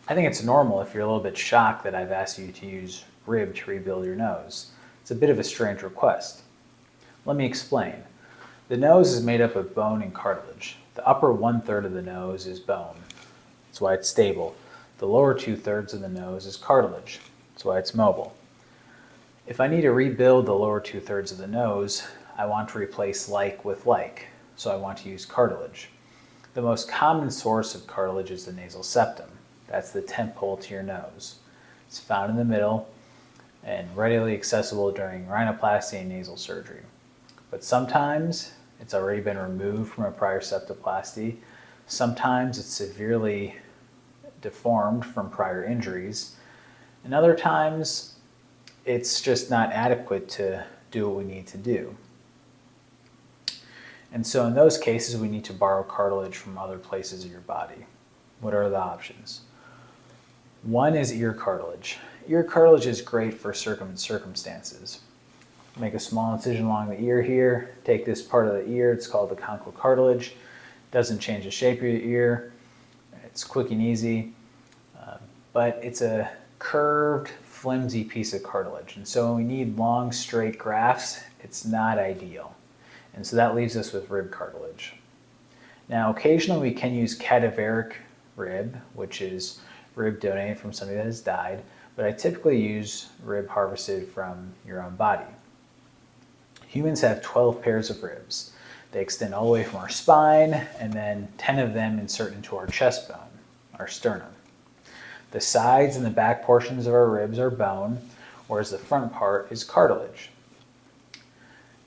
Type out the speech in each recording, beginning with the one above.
I think it's normal if you're a little bit shocked that I've asked you to use rib to rebuild your nose. It's a bit of a strange request. Let me explain. The nose is made up of bone and cartilage. The upper 1/3 of the nose is bone. That's why it's stable. The lower 2/3 of the nose is cartilage. That's why it's mobile. If I need to rebuild the lower 2/3 of the nose, I want to replace like with like, so I want to use cartilage. The most common source of cartilage is the nasal septum. That's the tent pole to your nose. It's found in the middle and readily accessible during rhinoplasty and nasal surgery. But sometimes it's already been removed from a prior septoplasty. Sometimes it's severely deformed from prior injuries. And other times it's just not adequate to do what we need to do. And so in those cases, we need to borrow cartilage from other places of your body. What are the options? One is ear cartilage. Ear cartilage is great for certain circumstances. Make a small incision along the ear here. Take this part of the ear. It's called the conchal cartilage. Doesn't change the shape of your ear. It's quick and easy, but it's a curved, flimsy piece of cartilage. And so when we need long, straight grafts, it's not ideal. And so that leaves us with rib cartilage. Now, occasionally we can use cadaveric rib, which is rib donated from somebody that has died, but I typically use rib harvested from your own body. Humans have 12 pairs of ribs. They extend all the way from our spine, and then 10 of them insert into our chest bone, our sternum. The sides and the back portions of our ribs are bone, whereas the front part is cartilage.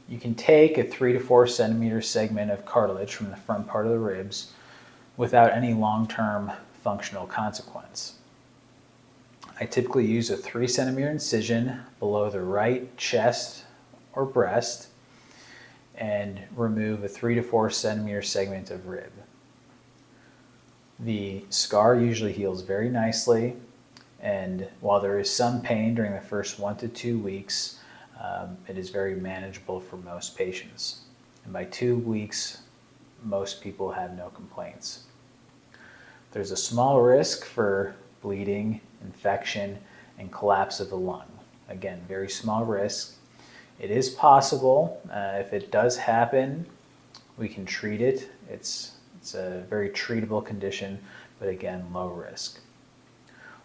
You can take a 3 to 4 centimeter segment of cartilage from the front part of the ribs without any long-term functional consequence. I typically use a 3 centimeter incision below the right chest or breast and remove a 3 to 4 centimeter segment of rib. The scar usually heals very nicely, and while there is some pain during the first 1 to 2 weeks, it is very manageable for most patients. And by 2 weeks, most people have no complaints. There's a small risk for bleeding, infection, and collapse of the lung. Again, very small risk. It is possible. If it does happen, we can treat it. It's a very treatable condition, but again, low risk.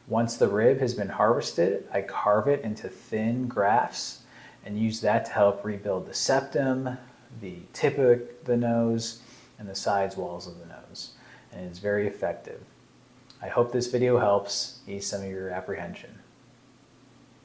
Once the rib has been harvested, I carve it into thin grafts and use that to help rebuild the septum, the tip of the nose, and the sides walls of the nose. And it's very effective. I hope this video helps ease some of your apprehension.